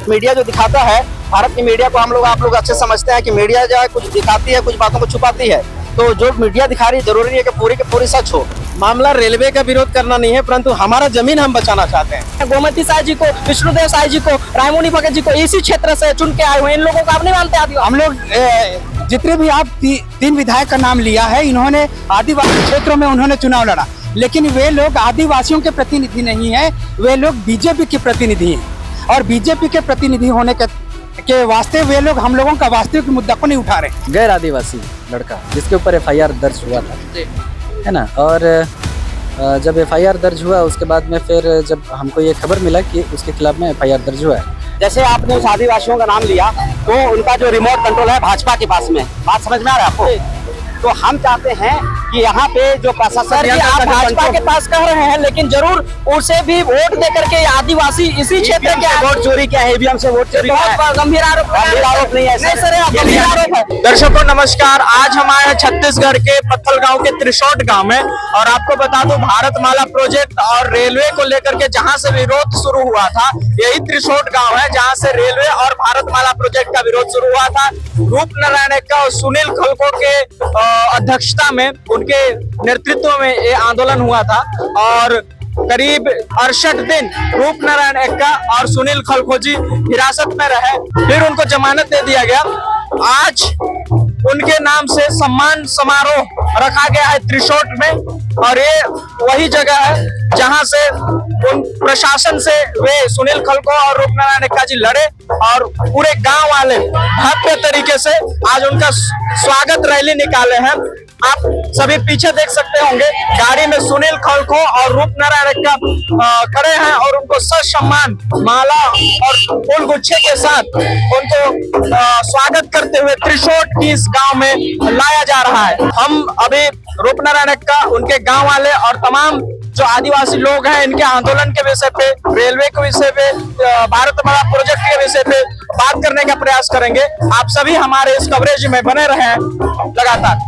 Media जो दिखाता है, भारत की मीडिया को आप लोग अच्छे समझते हैं कि मीडिया जो है कुछ दिखाती है, कुछ बातों को छुपाती है। तो जो मीडिया दिखा रही है जरूरी नहीं है कि पूरी सच हो। मामला रेलवे का विरोध करना नहीं है, परंतु हमारा जमीन हम बचाना चाहते हैं। गोमती साय जी को, विष्णुदेव साय जी को, रायमुनि भगत जी को इसी क्षेत्र से चुन के आए हुए, इन लोगों को आप नहीं मानते? हम लोग जितने भी आप तीन विधायक का नाम लिया है, इन्होंने आदिवासी क्षेत्रों में उन्होंने चुनाव लड़ा, लेकिन वे लोग आदिवासियों के प्रतिनिधि नहीं है, वे लोग बीजेपी के प्रतिनिधि हैं। और बीजेपी के प्रतिनिधि होने के वास्ते वे लोग हम लोगों का वास्तविक मुद्दा को नहीं उठा रहे। गैर आदिवासी लड़का जिसके ऊपर एफआईआर दर्ज हुआ था, है ना, और जब एफआईआर दर्ज हुआ उसके बाद में फिर जब हमको ये खबर मिला कि उसके खिलाफ में एफआईआर दर्ज हुआ है। जैसे आपने उस आदिवासियों का नाम लिया, तो उनका जो रिमोट कंट्रोल है भाजपा के पास में, बात समझ में आ रहा है आपको? तो हम चाहते हैं कि यहाँ पे जो प्रशासन, आप भाजपा के पास कह रहे हैं, लेकिन जरूर उसे भी वोट देकर के आदिवासी इसी क्षेत्र के वोट चोरी क्या है, ईवीएम से वोट चोरी बहुत गंभीर आरोप नहीं है सर, गंभीर आरोप है। दर्शकों नमस्कार, आज हम आए हैं छत्तीसगढ़ के पत्थल गांव के त्रिशोट गांव में, और आपको बता दूं भारतमाला प्रोजेक्ट और रेलवे को लेकर के जहां से विरोध शुरू हुआ था, यही त्रिशोट गांव है जहां से रेलवे और भारतमाला प्रोजेक्ट का विरोध शुरू हुआ था। रूपनारायण एक्का और सुनील खलको के अध्यक्षता में, उनके नेतृत्व में ये आंदोलन हुआ था, और करीब 68 दिन रूपनारायण एक्का और सुनील खलको जी हिरासत में रहे, फिर उनको जमानत दे दिया गया। आज उनके नाम से सम्मान समारोह रखा गया है त्रिशोट में, और ये वही जगह है जहां से उन प्रशासन से वे सुनील खलको और रूपनारायण एक्का जी लड़े, और पूरे गांव वाले भव्य तरीके से आज उनका स्वागत रैली निकाले हैं। आप सभी पीछे देख सकते होंगे, गाड़ी में सुनील खलको और रूपनारायण एक्का खड़े हैं, और उनको ससम्मान माला और फूल गुच्छे के साथ उनको स्वागत करते हुए त्रिशोट की इस गांव में लाया जा रहा है। हम अभी रूपनारायण एक्का, उनके गांव वाले और तमाम जो आदिवासी लोग हैं, इनके आंदोलन के विषय पे, रेलवे के विषय पे, भारतमाला प्रोजेक्ट के विषय पे बात करने का प्रयास करेंगे। आप सभी हमारे इस कवरेज में बने रहे लगातार।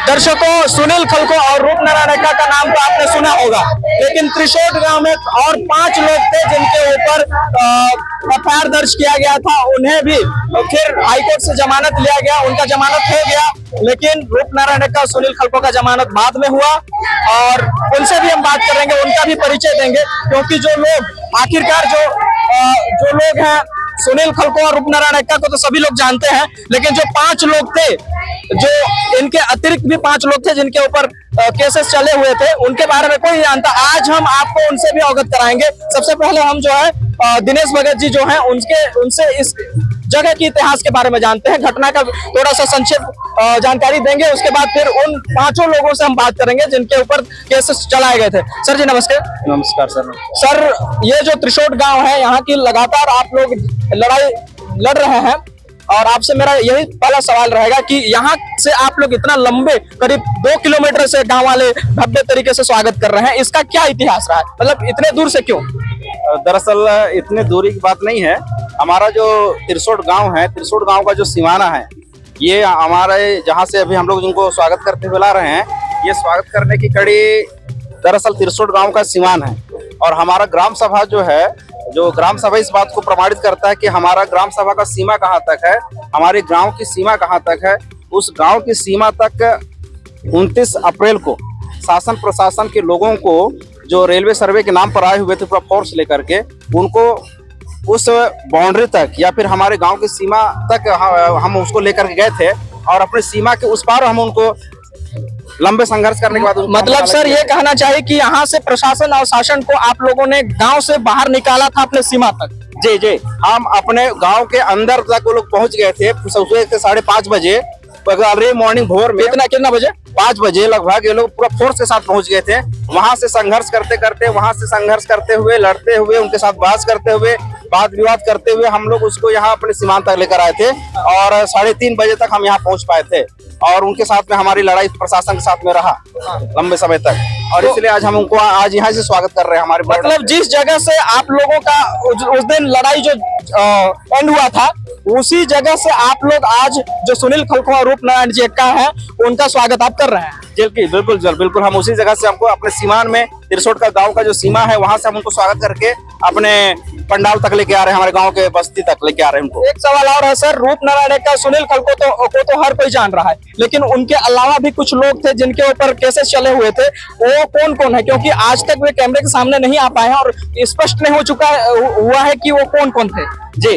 दर्शकों, सुनील खलको और रूपनारायण एक्का का नाम तो आपने सुना होगा, लेकिन त्रिशोट गांव में और 5 लोग थे जिनके ऊपर एफआईआर दर्ज किया गया था, उन्हें भी फिर हाईकोर्ट से जमानत लिया गया, उनका जमानत हो गया, लेकिन रूपनारायण एक्का और सुनील खलको का जमानत बाद में हुआ, और उनसे भी हम बात करेंगे, उनका भी परिचय देंगे, क्योंकि जो लोग आखिरकार जो लोग हैं, सुनील खलको और रूपनारायण एक्का को तो सभी लोग जानते हैं, लेकिन जो 5 लोग थे, जो इनके अतिरिक्त भी 5 लोग थे जिनके ऊपर केसेस चले हुए थे, उनके बारे में कोई नहीं जानता। आज हम आपको उनसे भी अवगत कराएंगे। सबसे पहले हम जो है दिनेश भगत जी जो हैं, उनसे इस जगह के इतिहास के बारे में जानते हैं, घटना का थोड़ा सा संक्षिप्त जानकारी देंगे। उसके बाद फिर उन 5 लोगों से हम बात करेंगे जिनके ऊपर केसेस चलाए गए थे। सर जी नमस्कार। नमस्कार सर। सर, ये जो त्रिशोट गांव है, यहाँ की लगातार आप लोग लड़ाई लड़ रहे हैं, और आपसे मेरा यही पहला सवाल रहेगा कि यहाँ से आप लोग इतना लंबे करीब 2 किलोमीटर से गांव वाले भव्य तरीके से स्वागत कर रहे हैं, इसका क्या इतिहास रहा है? मतलब इतने दूर से क्यों? दरअसल इतने दूरी की बात नहीं है। हमारा जो त्रिशोट गांव है, त्रिशोट गांव का जो सीमाना है, ये हमारे जहां से अभी हम लोग जिनको स्वागत करते हुए ला रहे हैं, ये स्वागत करने की कड़ी दरअसल त्रिशोट गांव का सीमान है। और हमारा ग्राम सभा जो है, जो ग्राम सभा इस बात को प्रमाणित करता है कि हमारा ग्राम सभा का सीमा कहाँ तक है, हमारे गांव की सीमा कहाँ तक है। उस गांव की सीमा तक 29 अप्रैल को शासन प्रशासन के लोगों को, जो रेलवे सर्वे के नाम पर आए हुए थे पूरा फोर्स लेकर के, उनको उस बाउंड्री तक या फिर हमारे गांव की सीमा तक हम उसको लेकर के गए थे, और अपनी सीमा के उस पार हम उनको लंबे संघर्ष करने के बाद, मतलब सर ये कहना चाहिए कि यहाँ से प्रशासन और शासन को आप लोगों ने गांव से बाहर निकाला था अपने सीमा तक? जी जी, हम अपने गांव के अंदर तक वो लोग पहुंच गए थे सुबह के 5:30 बजे, अर्ली मॉर्निंग भोर में। कितना बजे? 5 बजे लगभग ये लोग पूरा फोर्स के साथ पहुंच गए थे। वहां से संघर्ष करते हुए, लड़ते हुए, उनके साथ बहस करते हुए, वाद विवाद करते हुए हम लोग उसको यहाँ अपने सीमांत तक लेकर आए थे, और 3:30 बजे तक हम यहाँ पहुंच पाए थे, और उनके साथ में हमारी लड़ाई प्रशासन के साथ में रहा लंबे समय तक, और इसलिए आज हम उनको आज यहाँ से स्वागत कर रहे हैं हमारे। मतलब जिस जगह से आप लोगों का उस दिन लड़ाई जो एंड हुआ था, उसी जगह से आप लोग आज जो सुनील खलको और रूपनारायण जी एक्का है, उनका स्वागत आप कर रहे हैं? बिल्कुल हम उसी जगह से, हमको अपने सीमान में त्रिशोट का गांव का जो सीमा है, वहां से हम उनको स्वागत करके अपने पंडाल तक लेके आ रहे हैं, हमारे गांव के बस्ती तक लेके आ रहे हैं उनको। एक सवाल और है सर, रूपनारायण का सुनील खलको को हर कोई जान रहा है, लेकिन उनके अलावा भी कुछ लोग थे जिनके ऊपर केसेस चले हुए थे, वो कौन कौन है? क्योंकि आज तक वे कैमरे के सामने नहीं आ पाए हैं और स्पष्ट नहीं हुआ है कि वो कौन कौन थे। जी,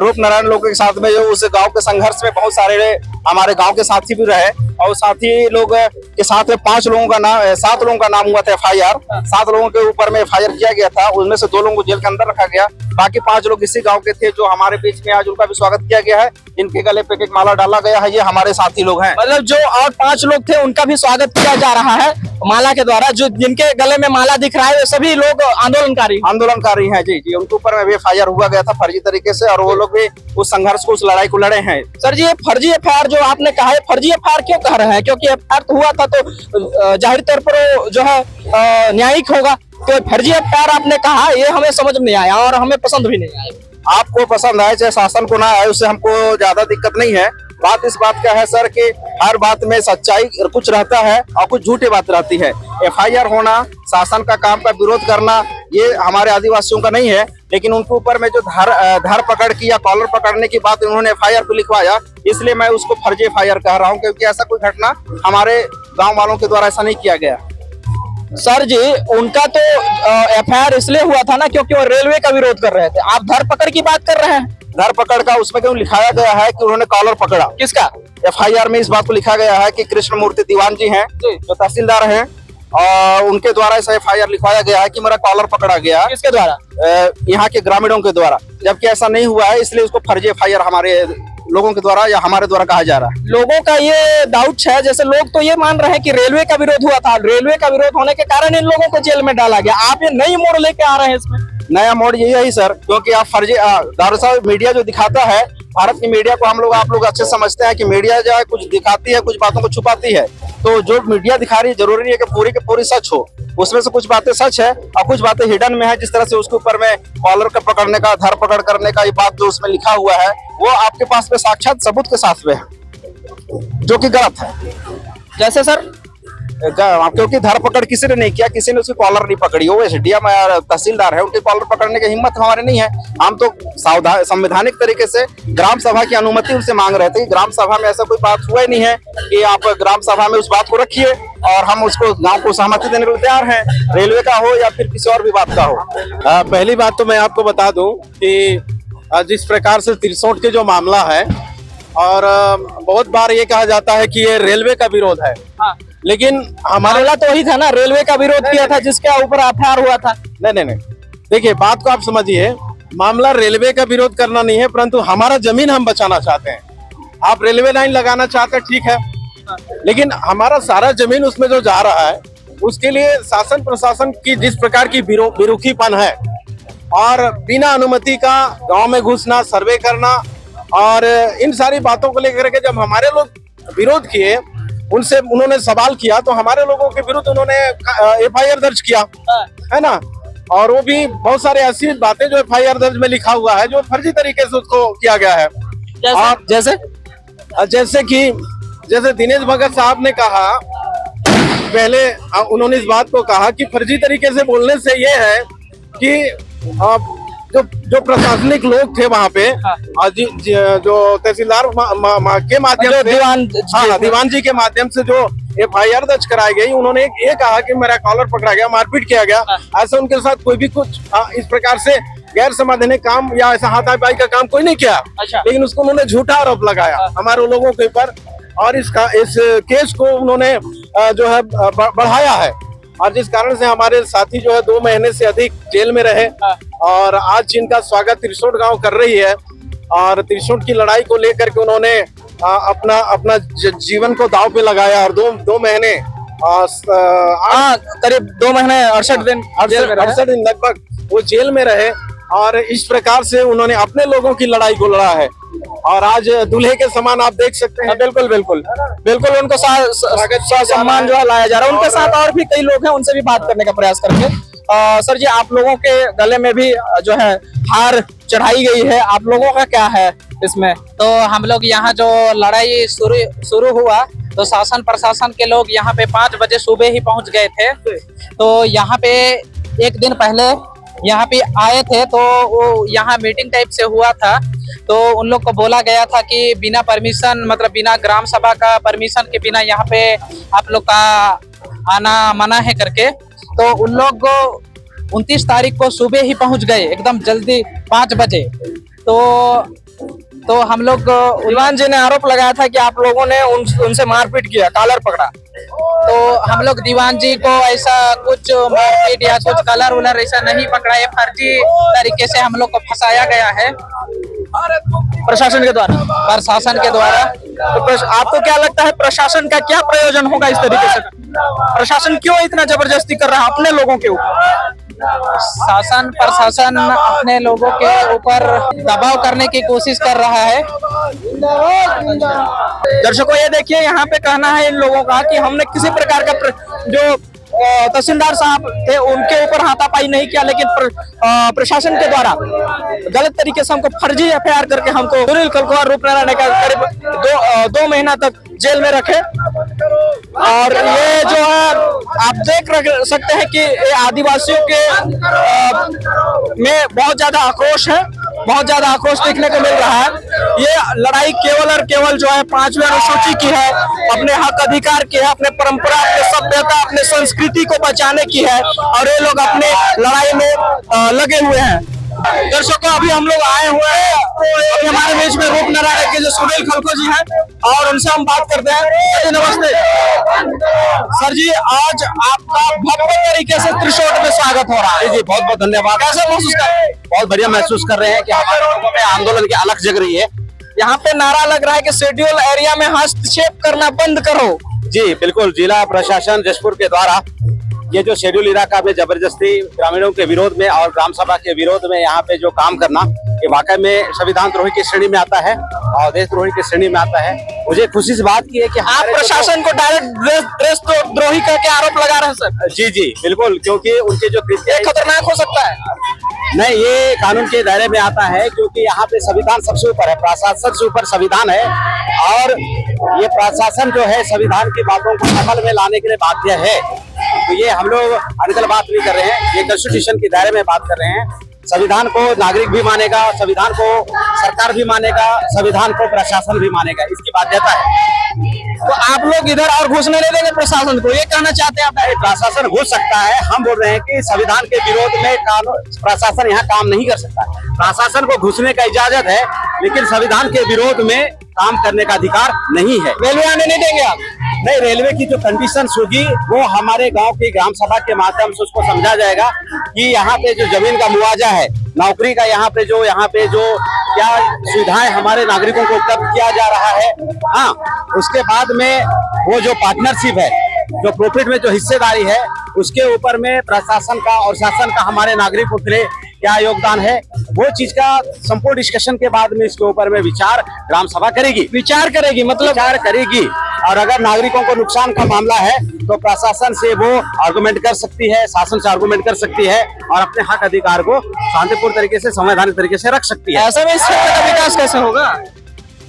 रूपनारायण लोगों के साथ में जो उस गांव के संघर्ष में बहुत सारे हमारे गांव के साथी भी रहे, और साथी लोग के साथ में 7 लोगों का नाम हुआ था FIR। 7 लोगों के ऊपर में FIR किया गया था, उनमें से 2 लोगों को जेल के अंदर रखा गया। बाकी 5 लोग इसी गांव के थे जो हमारे बीच में आज उनका भी स्वागत किया गया है। इनके गले पे एक माला डाला गया है, ये हमारे साथी लोग हैं। मतलब जो और 5 लोग थे उनका भी स्वागत किया जा रहा है माला के द्वारा। जो जिनके गले में माला दिख रहा है वो सभी लोग आंदोलनकारी हैं। जी, उनके ऊपर में भी FIR हुआ गया था फर्जी तरीके से, और वो लोग भी उस संघर्ष को, उस लड़ाई को लड़े हैं। सर जी, ये फर्जी FIR जो आपने कहा है, फर्जी FIR क्यों कह रहे हैं? क्योंकि FIR तो हुआ था तो जाहिर तौर पर वो जो है न्यायिक होगा, तो फर्जी FIR आपने कहा, ये हमें समझ में नहीं आया और हमें पसंद भी नहीं आया। आपको पसंद आए चाहे शासन को ना आए, उससे हमको ज्यादा दिक्कत नहीं है। बात इस बात का है सर कि हर बात में सच्चाई कुछ रहता है और कुछ झूठी बात रहती है। FIR होना, शासन का काम का विरोध करना, ये हमारे आदिवासियों का नहीं है, लेकिन उनके ऊपर में जो धर पकड़ की या कॉलर पकड़ने की बात उन्होंने FIR पे लिखवाया, इसलिए मैं उसको फर्जी FIR कह रहा हूँ, क्योंकि ऐसा कोई घटना हमारे गाँव वालों के द्वारा ऐसा नहीं किया गया। सर जी, उनका तो FIR इसलिए हुआ था ना क्योंकि वो रेलवे का विरोध कर रहे थे। आप धरपकड़ की बात कर रहे हैं। धरपकड़ का उसमें क्यों लिखाया गया है कि उन्होंने कॉलर पकड़ा? किसका? FIR में इस बात को लिखा गया है कि कृष्णमूर्ति दीवान जी हैं, जो तहसीलदार हैं, और उनके द्वारा ऐसा FIR लिखवाया गया है कि मेरा कॉलर पकड़ा गया। किसके द्वारा? यहाँ के ग्रामीणों के द्वारा, जबकि ऐसा नहीं हुआ है, इसलिए उसको फर्जी FIR हमारे लोगों के द्वारा या हमारे द्वारा कहा जा रहा है। लोगों का ये डाउट है, जैसे लोग तो ये मान रहे हैं कि रेलवे का विरोध हुआ था, रेलवे का विरोध होने के कारण इन लोगों को जेल में डाला गया। आप ये नई मोड़ लेके आ रहे हैं इसमें। नया मोड़ यही है सर, क्योंकि आप फर्जी दारुसाहब मीडिया जो दिखाता है, भारत की मीडिया को आप लोग अच्छे समझते हैं कि मीडिया जो है कुछ दिखाती है, कुछ बातों को छुपाती है। तो जो मीडिया दिखा रही है, जरूरी नहीं है कि पूरी की पूरी सच हो। उसमें से कुछ बातें सच है और कुछ बातें हिडन में है। जिस तरह से उसके ऊपर में कॉलर का पकड़ने का, धर पकड़ करने का ये बात जो उसमें लिखा हुआ है, वो आपके पास में साक्षात सबूत के साथ में है, जो कि गलत है। जैसे सर, क्योंकि धरपकड़ किसी ने नहीं किया, किसी ने उसकी कॉलर नहीं पकड़ी। वो SDM तहसीलदार है, उनकी कॉलर पकड़ने की हिम्मत हमारे नहीं है। हम तो संवैधानिक तरीके से ग्राम सभा की अनुमति उनसे मांग रहे थे। ग्राम सभा में ऐसा कोई बात हुआ ही नहीं है कि आप ग्राम सभा में उस बात को रखिए और हम उसको गांव को सहमति देने के लिए तैयार हैं, रेलवे का हो या फिर किसी और भी बात का हो। पहली बात तो मैं आपको बता दूं कि जिस प्रकार से त्रिशोट के जो मामला है, और बहुत बार ये कहा जाता है कि ये रेलवे का विरोध है, लेकिन हमारा तो वही था ना, रेलवे का विरोध किया था जिसके ऊपर FIR हुआ था। नहीं, देखिए बात को आप समझिए, मामला रेलवे का विरोध करना नहीं है, परंतु हमारा जमीन हम बचाना चाहते हैं। आप रेलवे लाइन लगाना चाहते हैं, ठीक है, लेकिन हमारा सारा जमीन उसमें जो जा रहा है, उसके लिए शासन प्रशासन की जिस प्रकार की बेरुखीपन है, और बिना अनुमति का गांव में घुसना, सर्वे करना, और इन सारी बातों को लेकर के जब हमारे लोग विरोध किए, उनसे उन्होंने सवाल किया, तो हमारे लोगों के विरुद्ध उन्होंने FIR दर्ज किया, है ना। और वो भी बहुत सारे ऐसी बातें जो FIR दर्ज में लिखा हुआ है, जो फर्जी तरीके से उसको किया गया है। और जैसे कि दिनेश भगत साहब ने कहा, पहले उन्होंने इस बात को कहा कि फर्जी तरीके से बोलने से ये है कि जो प्रशासनिक लोग थे वहाँ पे, जो तहसीलदार के माध्यम से, दीवान जी के माध्यम से जो FIR दर्ज कराई गई, उन्होंने ये कहा कि मेरा कॉलर पकड़ा गया, मारपीट किया गया। ऐसा उनके साथ कोई भी कुछ इस प्रकार से गैर संवैधानिक काम या ऐसा हाथापाई का काम कोई नहीं किया। लेकिन उसको उन्होंने झूठा आरोप लगाया हमारे लोगों के ऊपर, और इस केस को उन्होंने जो है बढ़ाया है, और जिस कारण से हमारे साथी जो है 2 महीने से अधिक जेल में रहे। और आज जिनका स्वागत त्रिशोट गांव कर रही है, और त्रिशोट की लड़ाई को लेकर के उन्होंने अपना जीवन को दांव पे लगाया, और 2 महीने करीब 2 महीने 68 दिन लगभग वो जेल में रहे, और इस प्रकार से उन्होंने अपने लोगों की लड़ाई को लड़ा है। और आज दूल्हे के समान आप देख सकते हैं। बिल्कुल उनको सम्मान जो है लाया जा रहा है। उनके साथ और भी कई लोग हैं, उनसे भी बात करने का प्रयास करेंगे। सर जी, आप लोगों के गले में भी जो है हार चढ़ाई गई है, आप लोगों का क्या है इसमें? तो हम लोग यहाँ जो लड़ाई शुरू हुआ, तो शासन प्रशासन के लोग यहाँ पे 5 बजे सुबह ही पहुँच गए थे। तो यहाँ पे एक दिन पहले यहाँ पे आए थे, तो वो यहाँ मीटिंग टाइप से हुआ था। तो उन लोग को बोला गया था कि बिना परमिशन, मतलब बिना ग्राम सभा का परमिशन के बिना यहाँ पे आप लोग का आना मना है करके। तो उन लोग 29 तारीख को सुबह ही पहुंच गए, एकदम जल्दी 5 बजे। तो हम लोग, दीवान जी ने आरोप लगाया था कि आप लोगों ने उनसे मारपीट किया, कॉलर पकड़ा। तो हम लोग दीवान जी को ऐसा कुछ मारपीट या कुछ कलर उलर ऐसा नहीं पकड़ा, ये फर्जी तरीके से हम लोग को फंसाया गया है प्रशासन के द्वारा। तो आपको क्या लगता है प्रशासन का क्या प्रयोजन होगा इस तरीके से? प्रशासन क्यों इतना जबरदस्ती कर रहा है अपने लोगों के ऊपर? शासन प्रशासन अपने लोगों के ऊपर दबाव करने की कोशिश कर रहा है। दर्शकों, ये देखिए, यहाँ पे कहना है इन लोगों का कि हमने किसी प्रकार का जो तहसीलदार साहब थे उनके ऊपर हाथापाई नहीं किया, लेकिन प्रशासन के द्वारा गलत तरीके से हमको फर्जी एफआईआर करके हमको सुनील खलको, रूपनारायण का करीब 2 महीना तक जेल में रखे। और ये जो है आप देख सकते हैं कि आदिवासियों के में बहुत ज्यादा आक्रोश है, बहुत ज्यादा आक्रोश देखने को मिल रहा है। ये लड़ाई केवल और केवल जो है 5वीं अनुसूची की है, अपने हक अधिकार की है, अपने परंपरा, अपने सभ्यता, अपने संस्कृति को बचाने की है, और ये लोग अपने लड़ाई में लगे हुए हैं। दर्शकों, अभी हम लोग आए हुए हैं, अभी हमारे बीच में रूपनारायण के जो सुनील खलको जी हैं, और उनसे हम बात करते हैं। जी नमस्ते सर जी, आज आपका भव्य तरीके से त्रिशोट में स्वागत हो रहा है। जी बहुत बहुत धन्यवाद। कैसे महसूस कर रहे हैं? बहुत बढ़िया महसूस कर रहे हैं कि हमारे लोगों में आंदोलन की अलख जग रही है। यहाँ पे नारा लग रहा है कि शेड्यूल एरिया में हस्तक्षेप करना बंद करो। जी बिल्कुल, जिला प्रशासन जशपुर के द्वारा ये जो शेड्यूल इलाका में जबरदस्ती ग्रामीणों के विरोध में और ग्राम सभा के विरोध में यहाँ पे जो काम करना, ये वाकई में संविधान द्रोही की श्रेणी में आता है और देशद्रोही की श्रेणी में आता है। मुझे खुशी इस बात की है कि आप प्रशासन को डायरेक्ट देशद्रोही करके आरोप लगा रहे हैं सर। जी बिल्कुल, क्योंकि उनके जो कृत्य खतरनाक हो सकता है। नहीं, ये कानून के दायरे में आता है, क्योंकि यहाँ पे संविधान सबसे ऊपर है, प्रशासन से ऊपर संविधान है, और ये प्रशासन जो है संविधान की बातों को अमल में लाने के लिए बाध्य है। तो ये हम लोग अनकल बात नहीं कर रहे हैं, ये कॉन्स्टिट्यूशन के दायरे में बात कर रहे हैं। संविधान को नागरिक भी मानेगा, संविधान को सरकार भी मानेगा, संविधान को प्रशासन भी मानेगा, इसकी बाध्यता है। तो आप लोग इधर और घुसने नहीं देंगे प्रशासन को, ये कहना चाहते हैं आप? प्रशासन घुस सकता है, हम बोल रहे हैं कि संविधान के विरोध में प्रशासन यहाँ काम नहीं कर सकता। प्रशासन को घुसने का इजाजत है, लेकिन संविधान के विरोध में काम करने का अधिकार नहीं है। रेलवे आने नहीं देंगे आप? नहीं, रेलवे की जो कंडीशन होगी वो हमारे गांव की ग्राम सभा के माध्यम से उसको समझा जाएगा कि यहाँ पे जो जमीन का मुआवजा है, नौकरी का यहाँ पे जो क्या सुविधाएं हमारे नागरिकों को उपलब्ध किया जा रहा है, हाँ, उसके बाद में वो जो पार्टनरशिप है, जो प्रॉफिट में जो हिस्सेदारी है, उसके ऊपर में प्रशासन का और शासन का हमारे नागरिकों के लिए क्या योगदान है, वो चीज का संपूर्ण डिस्कशन के बाद में इसके ऊपर में विचार ग्राम सभा करेगी। विचार करेगी मतलब विचार करेगी, और अगर नागरिकों को नुकसान का मामला है तो प्रशासन से वो आर्गुमेंट कर सकती है, शासन से आर्गुमेंट कर सकती है, और अपने हक अधिकार को शांतिपूर्ण तरीके से, संवैधानिक तरीके से रख सकती है। ऐसे में इस क्षेत्र का विकास कैसे होगा?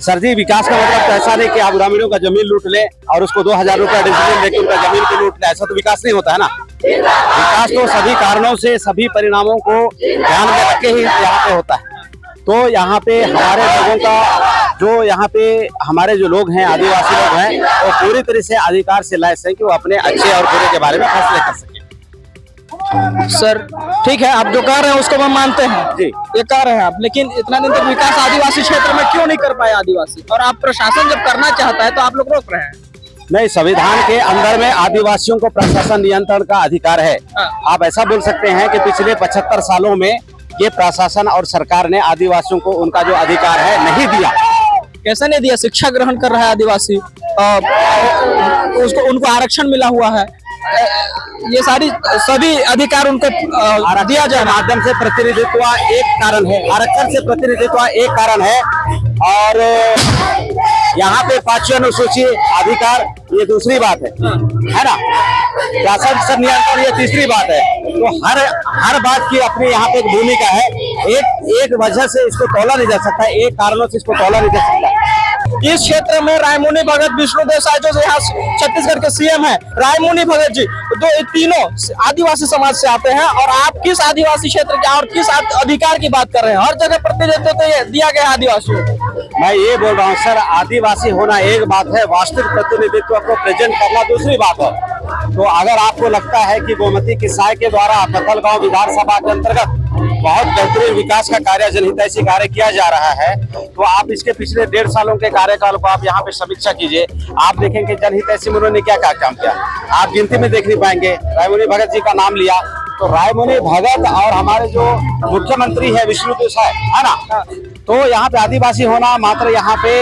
सर जी, विकास का मतलब तो ऐसा नहीं कि आप ग्रामीणों का जमीन लूट ले और उसको 2000 रुपया डिसीजन लेके उनका जमीन को लूट ले, ऐसा तो विकास नहीं होता है ना। विकास तो सभी कारणों से, सभी परिणामों को ध्यान में रख के ही यहाँ पे होता है। तो यहाँ पे हमारे लोगों का जो यहाँ पे हमारे जो लोग हैं, आदिवासी लोग हैं, वो पूरी तरह से अधिकार से लैस है कि वो अपने अच्छे और बुरे के बारे में फैसले कर सके। सर ठीक है, आप जो कह रहे हैं उसको हम मानते हैं जी, ये कह रहे हैं आप, लेकिन इतना दिन तक विकास आदिवासी क्षेत्र में क्यों नहीं कर पाए आदिवासी? और आप प्रशासन जब करना चाहता है तो आप लोग रोक रहे हैं। नहीं, संविधान के अंदर में आदिवासियों को प्रशासन नियंत्रण का अधिकार है। आप ऐसा बोल सकते हैं कि पिछले 75 सालों में ये प्रशासन और सरकार ने आदिवासियों को उनका जो अधिकार है नहीं दिया। कैसे नहीं दिया? शिक्षा ग्रहण कर रहा है आदिवासी, उसको उनको आरक्षण मिला हुआ है, ये सभी अधिकार उनको दिया जाए। माध्यम से प्रतिनिधित्व एक कारण है, आरक्षण से प्रतिनिधित्व एक कारण है, और यहाँ पे 5वीं अनुसूची अधिकार ये दूसरी बात है ना। प्रशासन नियंत्रण ये तीसरी बात है। तो हर बात की अपनी यहाँ पे एक भूमिका है। एक वजह से इसको तौला नहीं जा सकता, एक कारणों से इसको तौला नहीं जा सकता। इस क्षेत्र में रायमुनि भगत, विष्णु देसाई जो यहाँ छत्तीसगढ़ के सीएम है, रायमुनि भगत जी, तीनों आदिवासी समाज से आते हैं। और आप किस आदिवासी क्षेत्र के और किस अधिकार की बात कर रहे हैं? हर जगह प्रतिनिधित्व तो दिया गया आदिवासियों को। मैं ये बोल रहा हूँ सर, आदिवासी होना एक बात है, वास्तविक प्रतिनिधित्व को प्रेजेंट करना दूसरी बात है। तो अगर आपको लगता है कि गोमती किसाई के द्वारा पत्थलगांव विधानसभा के अंतर्गत बहुत बेहतरीन विकास का कार्य, जनहितैषी कार्य किया जा रहा है, तो आप इसके पिछले 1.5 सालों के कार्यकाल को आप यहाँ पे समीक्षा कीजिए। आप देखेंगे जनहितैषी में उन्होंने क्या क्या काम किया, आप गिनती में देख नहीं पाएंगे। रायमुनि भगत जी का नाम लिया तो रायमुनि भगत और हमारे जो मुख्यमंत्री है विष्णु देसाई है ना, तो यहाँ पे आदिवासी होना मात्र यहाँ पे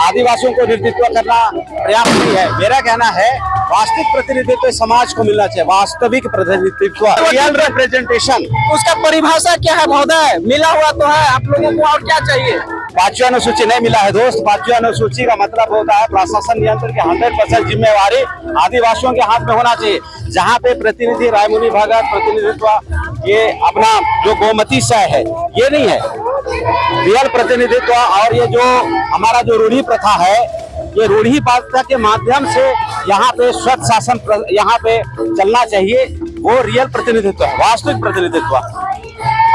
आदिवासियों को नेतृत्व करना पर्याप्त नहीं है। मेरा कहना है वास्तविक प्रतिनिधित्व समाज को मिलना चाहिए, वास्तविक प्रतिनिधित्व, रियल रिप्रेजेंटेशन। उसका परिभाषा क्या है महोदय? मिला हुआ तो है, आप लोगों को और क्या चाहिए? 5वीं अनुसूची नहीं मिला है दोस्त। 5वीं अनुसूची का मतलब होता है प्रशासन नियंत्रण की 100% जिम्मेवारी आदिवासियों के हाथ में होना चाहिए। जहाँ पे प्रतिनिधि रायमुनि भगत प्रतिनिधित्व ये अपना जो गोमती से है ये नहीं है रियल प्रतिनिधित्व। और ये जो हमारा जो रूढ़ी प्रथा है, ये रूढ़ी प्रथा के माध्यम से यहाँ पे स्वच्छ शासन यहाँ पे चलना चाहिए, वो रियल प्रतिनिधित्व है, वास्तविक प्रतिनिधित्व।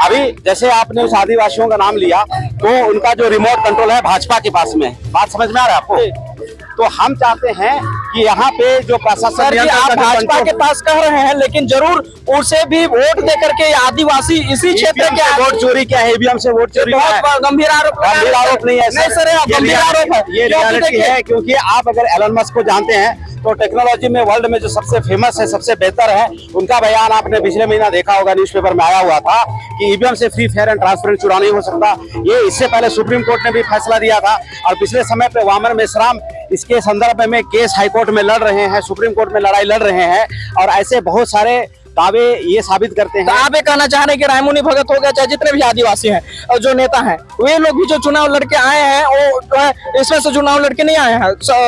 अभी जैसे आपने उस आदिवासियों का नाम लिया तो उनका जो रिमोट कंट्रोल है भाजपा के पास में, बात समझ में आ रहा है आपको? तो हम चाहते हैं कि यहाँ पे जो प्रशासन, आप भाजपा के पास कह रहे हैं, लेकिन जरूर उसे भी वोट दे करके आदिवासी इसी क्षेत्र के वोट चोरी क्या है, ईवीएम से वोट चोरी बहुत गंभीर आरोप नहीं है सर, गंभीर आरोप है। ये रियलिटी है, क्योंकि आप अगर एलन मस्क को जानते हैं तो टेक्नोलॉजी में वर्ल्ड में जो सबसे फेमस है, सबसे बेहतर है, उनका बयान आपने पिछले महीना देखा होगा, न्यूज़पेपर में आया हुआ था कि ईवीएम से फ्री फेयर एंड ट्रांसपेरेंट चुनाव नहीं हो सकता। ये इससे पहले सुप्रीम कोर्ट ने भी फैसला दिया था और पिछले समय पे वामन मेश्राम इसके संदर्भ में केस हाईकोर्ट में लड़ रहे हैं, सुप्रीम कोर्ट में लड़ाई लड़ रहे हैं और ऐसे बहुत सारे दावे ये साबित करते हैं। तो आप ये कहना चाह रहे हैं कि रायमुनि भगत हो गया, चाहे जितने भी आदिवासी हैं और जो नेता हैं, वे लोग भी जो चुनाव लड़के आए हैं वो जो है इसमें से चुनाव लड़के नहीं आए हैं,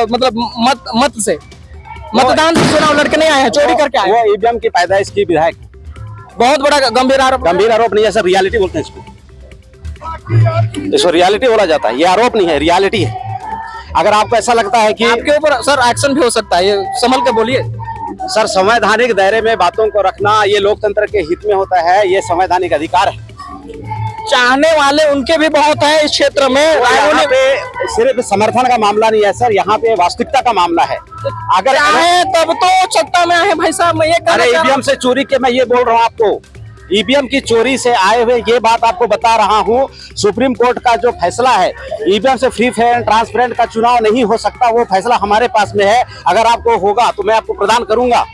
मतलब मत से मतदान से चुनाव लड़के नहीं आए हैं, चोरी करके आए। वो ईवीएम की पैदाइश की विधायक, बहुत बड़ा गंभीर आरोप नहीं है सर, रियलिटी बोलते हैं इसको रियलिटी बोला जाता है, ये आरोप नहीं है, रियलिटी है। अगर आपको ऐसा लगता है कि आपके ऊपर सर एक्शन भी हो सकता है, ये संभल के बोलिए सर। संवैधानिक दायरे में बातों को रखना ये लोकतंत्र के हित में होता है, ये संवैधानिक अधिकार है। चाहने वाले उनके भी बहुत हैं इस क्षेत्र में। यहाँ पे सिर्फ समर्थन का मामला नहीं है सर, यहाँ पे वास्तविकता का मामला है। अगर आए तब तो सत्ता में आए भाई साहब, मैं ये ईवीएम से चोरी के, मैं ये बोल रहा हूँ आपको, ईवीएम की चोरी से आए हुए ये बात आपको बता रहा हूँ। सुप्रीम कोर्ट का जो फैसला है, ईवीएम से फ्री फेयर एंड ट्रांसपेरेंट का चुनाव नहीं हो सकता, वो फैसला हमारे पास में है। अगर आपको होगा तो मैं आपको प्रदान करूंगा।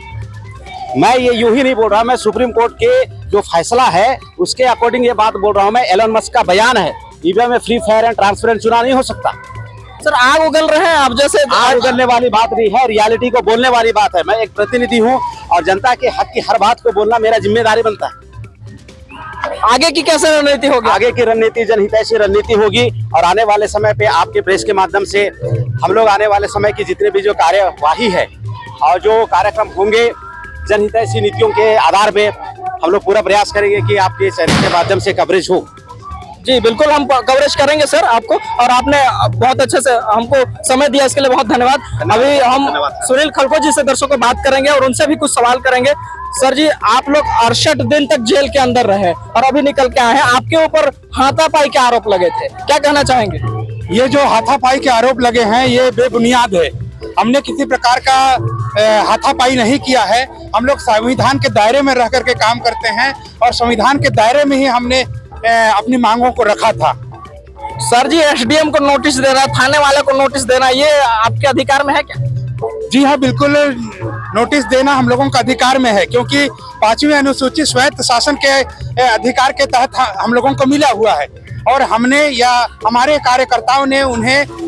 मैं ये यूं ही नहीं बोल रहा, मैं सुप्रीम कोर्ट के जो फैसला है उसके अकॉर्डिंग ये बात बोल रहा हूँ। मैं एलन मस्क का बयान है, ईवीएम में फ्री फेयर एंड ट्रांसपेरेंट चुनाव नहीं हो सकता। सर आग उगल रहे हैं आप, जैसे आग उगलने वाली बात नहीं है, रियलिटी को बोलने वाली बात है। मैं एक प्रतिनिधि हूँ और जनता के हक की हर बात को बोलना मेरा जिम्मेदारी बनता है। आगे की कैसे रणनीति होगी? आगे की रणनीति जनहितैषी रणनीति होगी और आने वाले समय पे आपके प्रेस के माध्यम से हम लोग आने वाले समय की जितने भी जो कार्यवाही है और जो कार्यक्रम होंगे जनहितैषी नीतियों के आधार पे हम लोग पूरा प्रयास करेंगे कि आपके चैनल के माध्यम से कवरेज हो। जी बिल्कुल, हम कवरेज करेंगे सर आपको, और आपने बहुत अच्छे से हमको समय दिया, इसके लिए बहुत धन्यवाद। अभी हम सुनील खलको जी से दर्शकों को बात करेंगे और उनसे भी कुछ सवाल करेंगे। सर जी, आप लोग 68 दिन तक जेल के अंदर रहे और अभी निकल के आए हैं, आपके ऊपर हाथापाई के आरोप लगे थे, क्या कहना चाहेंगे? ये जो हाथापाई के आरोप लगे हैं ये बेबुनियाद है। हमने किसी प्रकार का हाथापाई नहीं किया है। हम लोग संविधान के दायरे में रह करके काम करते हैं और संविधान के दायरे में ही हमने अपनी मांगों को रखा था। सर जी, एसडीएम को नोटिस देना, थाने वाले को नोटिस देना, ये आपके अधिकार में है क्या? जी हाँ, बिल्कुल नोटिस देना हम लोगों का अधिकार में है, क्योंकि 5वीं अनुसूची स्वायत्त शासन के अधिकार के तहत हम लोगों को मिला हुआ है और हमने या हमारे कार्यकर्ताओं ने उन्हें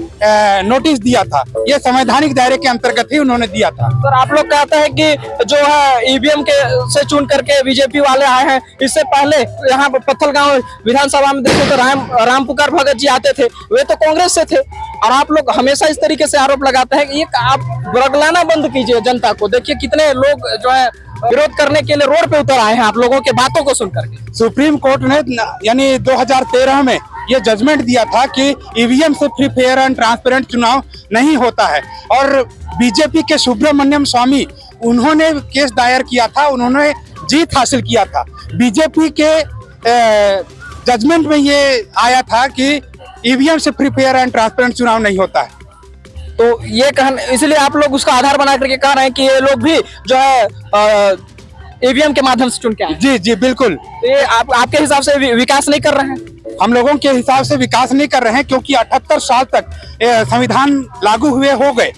नोटिस दिया था। ये संवैधानिक दायरे के अंतर्गत ही उन्होंने दिया था। सर आप लोग कहते हैं कि जो है ईवीएम के से चुन करके बीजेपी वाले आए हैं, इससे पहले यहाँ पर पत्थलगांव विधानसभा में देखो तो रामपुकार भगत जी आते थे, वे तो कांग्रेस से थे, और आप लोग हमेशा इस तरीके से आरोप लगाते हैं कि ये आप बरगलाना बंद कीजिए जनता को। देखिए कितने लोग जो है विरोध करने के लिए रोड पे उतर आए हैं आप लोगों के बातों को सुन करके। सुप्रीम कोर्ट ने यानी 2013 में ये जजमेंट दिया था कि ईवीएम से फ्री फेयर एंड ट्रांसपेरेंट चुनाव नहीं होता है। और बीजेपी के सुब्रमण्यम स्वामी उन्होंने केस दायर किया था, उन्होंने जीत हासिल किया था। बीजेपी के जजमेंट में ये आया था कि ईवीएम से फ्री फेयर एंड ट्रांसपेरेंट चुनाव नहीं होता है। तो ये इसलिए आप लोग उसका आधार बना करके कह रहे हैं कि ये लोग भी जो है ईवीएम के माध्यम से चुन के आए। जी जी बिल्कुल। तो ये आपके हिसाब से विकास नहीं कर रहे हैं? हम लोगों के हिसाब से विकास नहीं कर रहे हैं, क्योंकि 78 साल तक संविधान लागू हुए हो गए,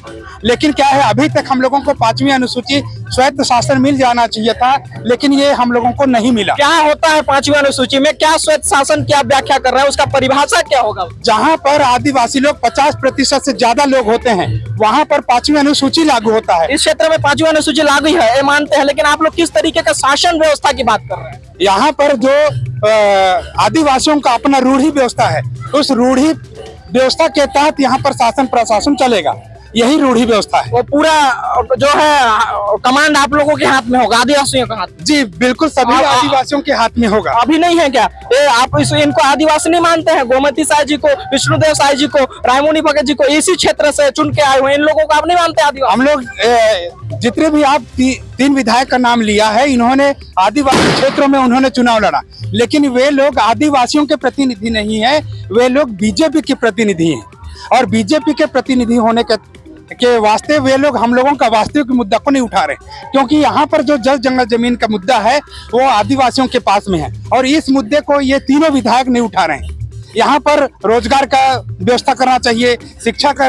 लेकिन क्या है अभी तक हम लोगों को 5वीं अनुसूची स्वायत्त शासन मिल जाना चाहिए था, लेकिन ये हम लोगों को नहीं मिला। क्या होता है 5वीं अनुसूची में? क्या स्वायत्त शासन की आप व्याख्या कर रहे हैं? उसका परिभाषा क्या होगा? जहाँ पर आदिवासी लोग 50% से ज्यादा लोग होते हैं, वहाँ पर 5वीं अनुसूची लागू होता है। इस क्षेत्र में 5वीं अनुसूची लागू है, ये मानते हैं, लेकिन आप लोग किस तरीके का शासन व्यवस्था की बात कर रहे हैं? यहाँ पर जो आदिवासियों का अपना रूढ़ी व्यवस्था है, उस रूढ़ी व्यवस्था के तहत यहाँ पर शासन प्रशासन चलेगा, यही रूढ़ी व्यवस्था है। वो पूरा जो है कमांड आप लोगों के हाथ में होगा, आदिवासियों के हाथ में? जी बिल्कुल, सभी आदिवासियों के हाथ में होगा। अभी नहीं है क्या? ये आप इनको आदिवासी नहीं मानते हैं? गोमती साय जी को, विष्णुदेव साय जी को, रायमुनि भगत जी को इसी क्षेत्र से चुन के आए हुए, इन लोगों को आप नहीं मानते आदिवासी? हम लोग जितने भी आप 3 विधायक का नाम लिया है, इन्होंने आदिवासी क्षेत्रों में उन्होंने चुनाव लड़ा, लेकिन वे लोग आदिवासियों के प्रतिनिधि नहीं है, वे लोग बीजेपी के प्रतिनिधि हैं। और बीजेपी के प्रतिनिधि होने के वास्ते वे लोग हम लोगों का वास्तविक मुद्दा को नहीं उठा रहे, क्योंकि यहाँ पर जो जल जंगल जमीन का मुद्दा है वो आदिवासियों के पास में है, और इस मुद्दे को ये तीनों विधायक नहीं उठा रहे हैं। यहाँ पर रोजगार का व्यवस्था करना चाहिए, शिक्षा का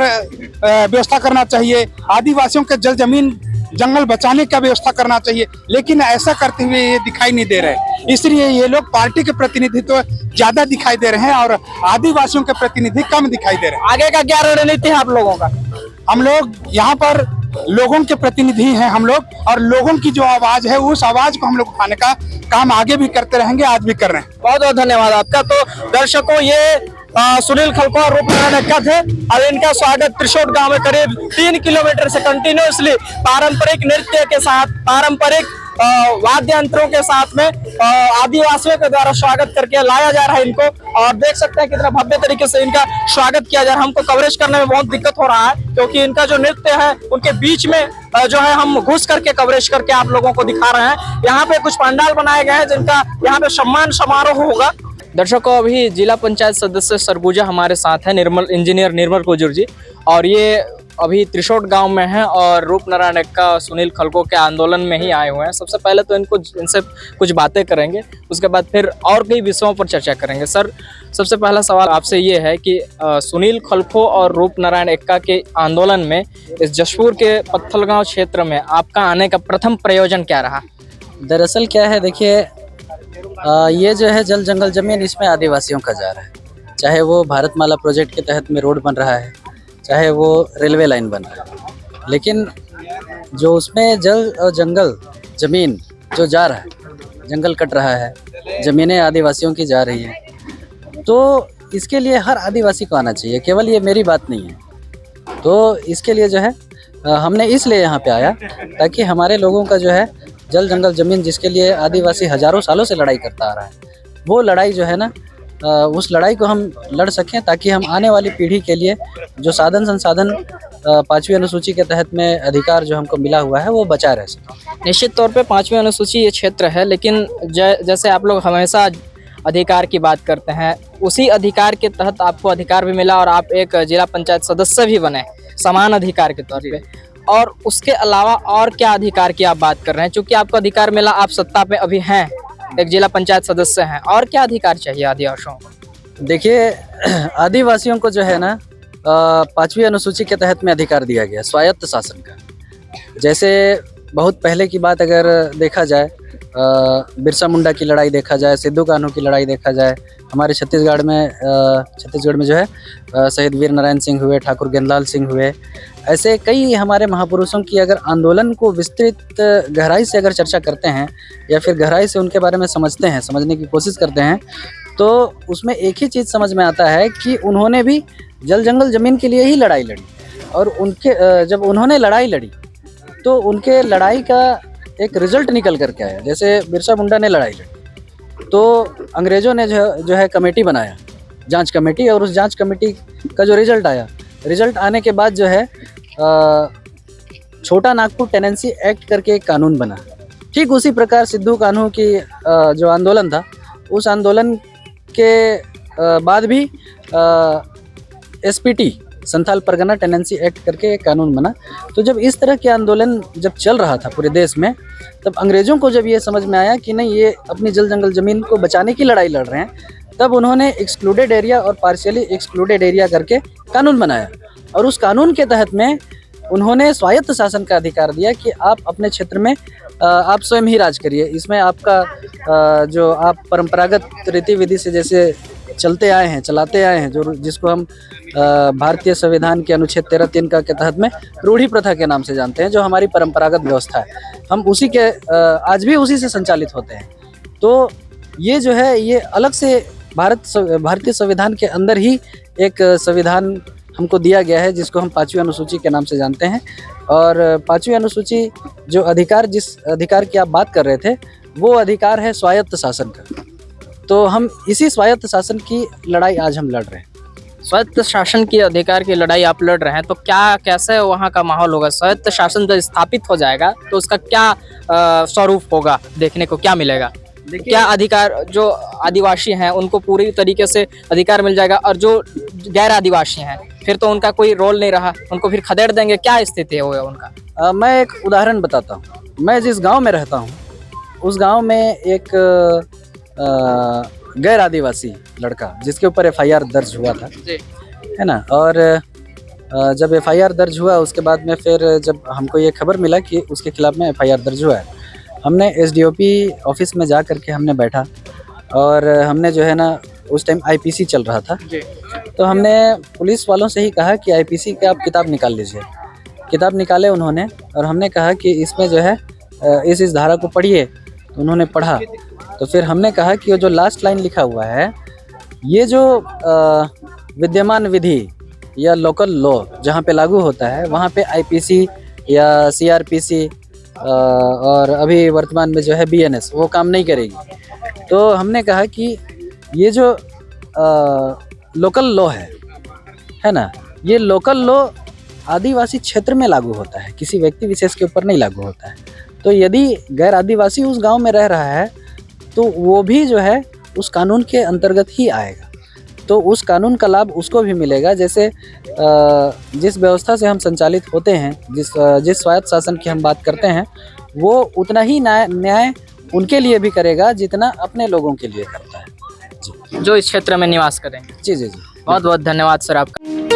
व्यवस्था करना चाहिए, आदिवासियों के जल जमीन जंगल बचाने का व्यवस्था करना चाहिए, लेकिन ऐसा करते हुए ये दिखाई नहीं दे रहे। इसलिए ये लोग पार्टी के प्रतिनिधि तो ज्यादा दिखाई दे रहे हैं और आदिवासियों के प्रतिनिधि कम दिखाई दे रहे हैं। आगे का क्या रणनीति है आप लोगों का? हम लोग यहाँ पर लोगों के प्रतिनिधि हैं हम लोग, और लोगों की जो आवाज है उस आवाज को हम लोग उठाने का काम आगे भी करते रहेंगे, आज भी कर रहे हैं। बहुत बहुत धन्यवाद आपका। तो दर्शकों, ये सुनील खलको और रूपनारायण एक्का थे, और इनका स्वागत त्रिशोट गांव में करीब 3 किलोमीटर से कंटिन्यूअसली पारंपरिक नृत्य के साथ, पारंपरिक वाद्य यंत्रों के साथ में आदिवासियों के द्वारा स्वागत करके लाया जा रहा है इनको। और देख सकते हैं कितना भव्य तरीके से इनका स्वागत किया जा रहा है। हमको कवरेज करने में बहुत दिक्कत हो रहा है, क्योंकि इनका जो नृत्य है उनके बीच में जो है हम घुस करके कवरेज करके आप लोगों को दिखा रहे हैं। यहाँ पे कुछ पंडाल बनाए गए हैं जिनका यहाँ पे सम्मान समारोह होगा। दर्शकों, अभी जिला पंचायत सदस्य सरगुजा हमारे साथ है, इंजीनियर निर्मल कुजूर जी, और ये अभी त्रिशोट गांव में है और रूपनारायण एक्का सुनील खलको के आंदोलन में ही आए हुए हैं। सबसे पहले तो इनसे कुछ बातें करेंगे, उसके बाद फिर और कई विषयों पर चर्चा करेंगे। सर, सबसे पहला सवाल आपसे ये है कि सुनील खलको और रूपनारायण एक्का के आंदोलन में इस जशपुर के पत्थलगांव क्षेत्र में आपका आने का प्रथम प्रयोजन क्या रहा? दरअसल क्या है, देखिए ये जो है जल जंगल जमीन, इसमें आदिवासियों का जा रहा है। चाहे वो भारतमाला प्रोजेक्ट के तहत में रोड बन रहा है, चाहे वो रेलवे लाइन बन रहा है, लेकिन जो उसमें जल और जंगल जमीन जो जा रहा है, जंगल कट रहा है, ज़मीनें आदिवासियों की जा रही हैं, तो इसके लिए हर आदिवासी को आना चाहिए, केवल ये मेरी बात नहीं है। तो इसके लिए जो है हमने इसलिए यहाँ पे आया ताकि हमारे लोगों का जो है जल जंगल ज़मीन, जिसके लिए आदिवासी हज़ारों सालों से लड़ाई करता आ रहा है, वो लड़ाई जो है ना, उस लड़ाई को हम लड़ सकें, ताकि हम आने वाली पीढ़ी के लिए जो साधन संसाधन 5वीं अनुसूची के तहत में अधिकार जो हमको मिला हुआ है वो बचा रह सके। निश्चित तौर पे 5वीं अनुसूची ये क्षेत्र है, लेकिन जैसे आप लोग हमेशा अधिकार की बात करते हैं, उसी अधिकार के तहत आपको अधिकार भी मिला और आप एक जिला पंचायत सदस्य भी बने समान अधिकार के तौर पे। और उसके अलावा और क्या अधिकार की आप बात कर रहे हैं? चूंकि आपको अधिकार मिला, आप सत्ता पे अभी हैं, एक जिला पंचायत सदस्य हैं, और क्या अधिकार चाहिए आदिवासियों को? देखिए, आदिवासियों को जो है ना 5वीं अनुसूची के तहत में अधिकार दिया गया स्वायत्त शासन का। जैसे बहुत पहले की बात अगर देखा जाए, बिरसा मुंडा की लड़ाई देखा जाए, सिद्धू कान्हू की लड़ाई देखा जाए, हमारे छत्तीसगढ़ में जो है शहीद वीर नारायण सिंह हुए, ठाकुर गेंदलाल सिंह हुए, ऐसे कई हमारे महापुरुषों की अगर आंदोलन को विस्तृत गहराई से अगर चर्चा करते हैं या फिर गहराई से उनके बारे में समझने की कोशिश करते हैं, तो उसमें एक ही चीज़ समझ में आता है कि उन्होंने भी जल जंगल ज़मीन के लिए ही लड़ाई लड़ी। और उनके जब उन्होंने लड़ाई लड़ी तो उनके लड़ाई का एक रिजल्ट निकल करके आया। जैसे बिरसा मुंडा ने लड़ाई लड़ी तो अंग्रेज़ों ने जो है कमेटी बनाया, जांच कमेटी, और उस जांच कमेटी का जो रिजल्ट आने के बाद जो है छोटा नागपुर टेनेंसी एक्ट करके एक कानून बना। ठीक उसी प्रकार सिद्धू कान्हू की जो आंदोलन था, उस आंदोलन के बाद भी SPT Santhal Pargana tenancy act करके एक कानून बना। तो जब इस तरह के आंदोलन जब चल रहा था पूरे देश में, तब अंग्रेज़ों को जब ये समझ में आया कि नहीं, ये अपनी जल जंगल ज़मीन को बचाने की लड़ाई लड़ रहे हैं, तब उन्होंने एक्सक्लूडेड एरिया और पार्शियली एक्सक्लूडेड एरिया करके कानून बनाया। और उस कानून के तहत में उन्होंने स्वायत्त शासन का अधिकार दिया कि आप अपने क्षेत्र में आप स्वयं ही राज करिए। इसमें आपका जो आप परंपरागत रीति विधि से जैसे चलते आए हैं, चलाते आए हैं, जो जिसको हम भारतीय संविधान के अनुच्छेद 13(3) का के तहत में रूढ़ी प्रथा के नाम से जानते हैं, जो हमारी परंपरागत व्यवस्था है, हम उसी के आज भी उसी से संचालित होते हैं। तो ये जो है, ये अलग से भारतीय संविधान के अंदर ही एक संविधान हमको दिया गया है, जिसको हम 5वीं अनुसूची के नाम से जानते हैं। और 5वीं अनुसूची जो अधिकार, जिस अधिकार की आप बात कर रहे थे, वो अधिकार है स्वायत्त शासन का। तो हम इसी स्वायत्त शासन की लड़ाई आज हम लड़ रहे हैं। स्वायत्त शासन के अधिकार की लड़ाई आप लड़ रहे हैं, तो क्या कैसे वहाँ का माहौल होगा? स्वायत्त शासन जब स्थापित हो जाएगा तो उसका क्या स्वरूप होगा, देखने को क्या मिलेगा? क्या अधिकार जो आदिवासी हैं उनको पूरी तरीके से अधिकार मिल जाएगा, और जो गैर आदिवासी हैं फिर तो उनका कोई रोल नहीं रहा, उनको फिर खदेड़ देंगे? क्या स्थिति होगा उनका? मैं एक उदाहरण बताता हूँ। मैं जिस गांव में रहता हूँ, उस गांव में एक गैर आदिवासी लड़का, जिसके ऊपर FIR दर्ज हुआ था, है ना। और जब FIR दर्ज हुआ, उसके बाद में फिर जब हमको ये खबर मिला कि उसके खिलाफ में FIR दर्ज हुआ है, हमने SDOP ऑफिस में जा करके हमने बैठा, और हमने जो है ना, उस टाइम IPC चल रहा था, तो हमने पुलिस वालों से ही कहा कि IPC की आप किताब निकाल लीजिए। किताब निकाले उन्होंने, और हमने कहा कि इसमें जो है इस धारा को पढ़िए। तो उन्होंने पढ़ा, तो फिर हमने कहा कि वो जो लास्ट लाइन लिखा हुआ है, ये जो विद्यमान विधि या लोकल लॉ जहाँ पे लागू होता है, वहाँ पे IPC या CRPC और अभी वर्तमान में जो है BNS, वो काम नहीं करेगी। तो हमने कहा कि ये जो लोकल लॉ है ना, ये लोकल लॉ आदिवासी क्षेत्र में लागू होता है, किसी व्यक्ति विशेष के ऊपर नहीं लागू होता है। तो यदि गैर आदिवासी उस गांव में रह रहा है, तो वो भी जो है उस कानून के अंतर्गत ही आएगा, तो उस कानून का लाभ उसको भी मिलेगा। जैसे जिस व्यवस्था से हम संचालित होते हैं, जिस स्वायत्त शासन की हम बात करते हैं, वो उतना ही न्याय उनके लिए भी करेगा जितना अपने लोगों के लिए करता है, जो इस क्षेत्र में निवास करेंगे। जी। बहुत बहुत धन्यवाद सर आपका।